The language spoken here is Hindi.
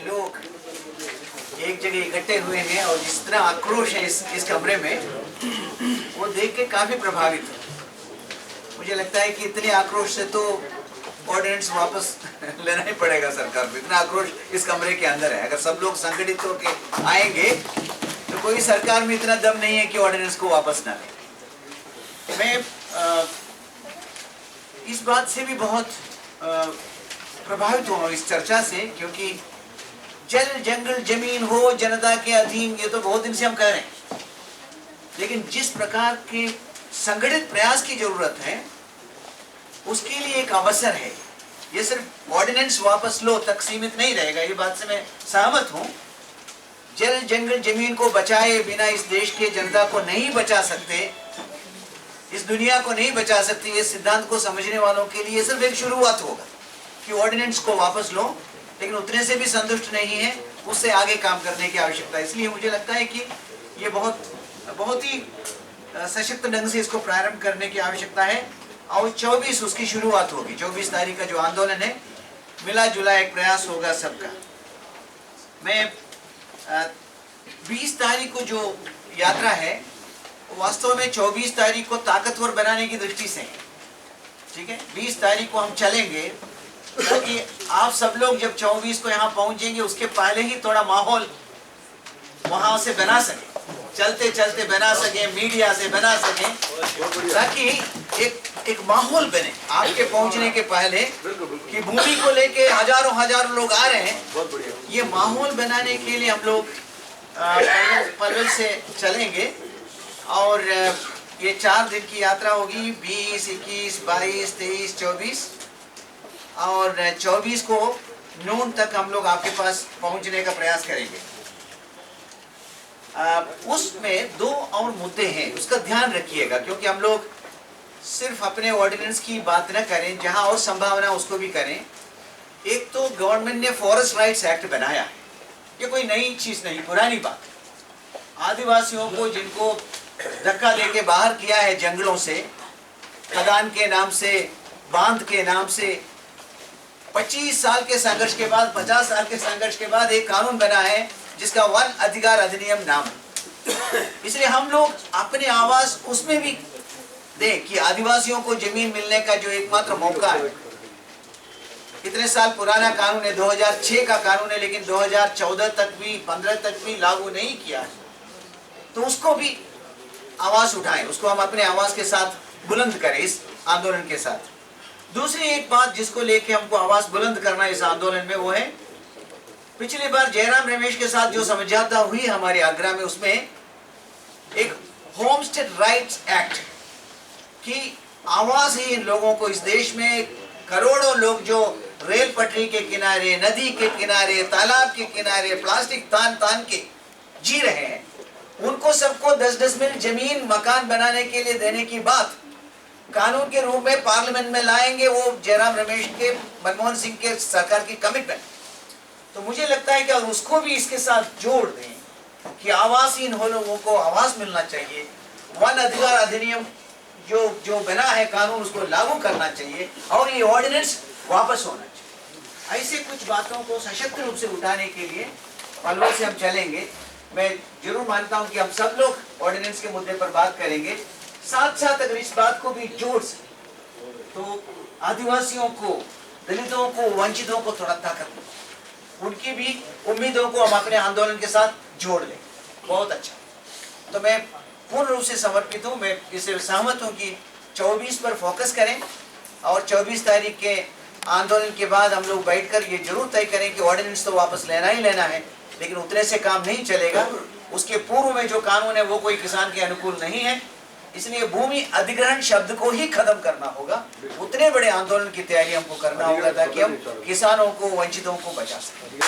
लोग एक जगह इकट्ठे हुए हैं और जिस तरह आक्रोश है इस कमरे में, वो देख के काफी प्रभावित हूँ। मुझे लगता है कि इतने आक्रोश से तो ऑर्डिनेंस वापस लेना ही पड़ेगा सरकार को। इतना आक्रोश इस कमरे के अंदर है। अगर सब लोग संगठित होकर आएंगे तो कोई सरकार में इतना दम नहीं है कि ऑर्डिनेंस को वापस ना ले। मैं इस बात से भी बहुत प्रभावित हुआ इस चर्चा से, क्योंकि जल जंगल जमीन हो जनता के अधीन, ये तो बहुत दिन से हम कह रहे हैं, लेकिन जिस प्रकार के संगठित प्रयास की जरूरत है उसके लिए एक अवसर है। ये सिर्फ ऑर्डिनेंस वापस लो तक सीमित नहीं रहेगा, ये बात से मैं सहमत हूं। जल जंगल जमीन को बचाए बिना इस देश के जनता को नहीं बचा सकते, इस दुनिया को नहीं बचा सकती। इस सिद्धांत को समझने वालों के लिए सिर्फ एक शुरुआत होगा कि ऑर्डिनेंस को वापस लो, लेकिन उतने से भी संतुष्ट नहीं है, उससे आगे काम करने की आवश्यकता है। इसलिए मुझे लगता है कि ये बहुत ही सशक्त ढंग से इसको प्रारंभ करने की आवश्यकता है। और 24 उसकी शुरुआत होगी। 24 तारीख का जो आंदोलन है, मिला जुला एक प्रयास होगा सबका। मैं 20 तारीख को जो यात्रा है वास्तव में 24 तारीख को ताकतवर बनाने की दृष्टि से है, ठीक है। 20 तारीख को हम चलेंगे ताकि आप सब लोग जब 24 को यहाँ पहुंचेंगे उसके पहले ही थोड़ा माहौल वहां से बना सके, चलते चलते बना सके, मीडिया से बना सके, ताकि एक माहौल बने आपके पहुंचने के पहले कि भूमि को लेके हजारों लोग आ रहे हैं। ये माहौल बनाने के लिए हम लोग पलवल से चलेंगे और ये 4 दिन की यात्रा होगी, 20, 21, 22, 23, 24 और 24 को नून तक हम लोग आपके पास पहुंचने का प्रयास करेंगे। उसमें 2 और मुद्दे हैं, उसका ध्यान रखिएगा, क्योंकि हम लोग सिर्फ अपने ऑर्डिनेंस की बात न करें, जहां और संभावना उसको भी करें। एक तो गवर्नमेंट ने फॉरेस्ट राइट्स एक्ट बनाया है, ये कोई नई चीज नहीं, पुरानी बात। आदिवासियों को जिनको धक्का देके बाहर किया है जंगलों से, खदान के नाम से, बांध के नाम से, 25 साल के संघर्ष के बाद, 50 साल के संघर्ष के बाद एक कानून बना है जिसका वन अधिकार अधिनियम नाम है। इसलिए हम लोग अपने आवाज उसमें भी दें कि आदिवासियों को जमीन मिलने का जो एकमात्र मौका है। इतने साल पुराना कानून है, 2006 का कानून है, लेकिन 2014 तक भी 15 तक भी लागू नहीं किया है। तो उसको भी आवाज उठाएं, उसको हम अपने आवाज के साथ बुलंद करें इस आंदोलन के साथ। दूसरी एक बात जिसको लेके हमको आवाज बुलंद करना इस आंदोलन में, वो है पिछली बार जयराम रमेश के साथ जो समझौता हुई हमारे आगरा में, उसमें एक होमस्टेड राइट्स एक्ट की आवाज ही इन लोगों को, इस देश में करोड़ों लोग जो रेल पटरी के किनारे, नदी के किनारे, तालाब के किनारे प्लास्टिक तान के जी रहे हैं, उनको सबको 10-10 मिनट जमीन मकान बनाने के लिए देने की बात कानून के रूप में पार्लियामेंट में लाएंगे। वो जयराम रमेश के, मनमोहन सिंह के सरकार की कमिटमेंट। तो मुझे लगता है कि अगर उसको भी इसके साथ जोड़ दें कि आवासहीन लोगों को आवास मिलना चाहिए, वन अधिकार अधिनियम जो बना है कानून, उसको लागू करना चाहिए और ये ऑर्डिनेंस वापस होना चाहिए। ऐसे कुछ बातों को सशक्त रूप से उठाने के लिए पलवल से हम चलेंगे। मैं जरूर मानता हूं कि हम सब लोग ऑर्डिनेंस के मुद्दे पर बात करेंगे। साथ साथ अगर इस बात को भी जोड़ सके तो आदिवासियों को, दलितों को, वंचितों को थोड़ा ताकत मिले, उनकी भी उम्मीदों को हम अपने आंदोलन के साथ जोड़ लें, बहुत अच्छा। तो मैं पूर्ण रूप से समर्पित हूँ। मैं इससे सहमत हूँ कि 24 पर फोकस करें और 24 तारीख के आंदोलन के बाद हम लोग बैठकर ये जरूर तय करें कि ऑर्डिनेंस तो वापस लेना ही लेना है, लेकिन उतने से काम नहीं चलेगा। उसके पूर्व में जो कानून है वो कोई किसान के अनुकूल नहीं है, इसलिए भूमि अधिग्रहण शब्द को ही खत्म करना होगा। उतने बड़े आंदोलन की तैयारी हमको करना होगा ताकि हम किसानों को, वंचितों को बचा सकें।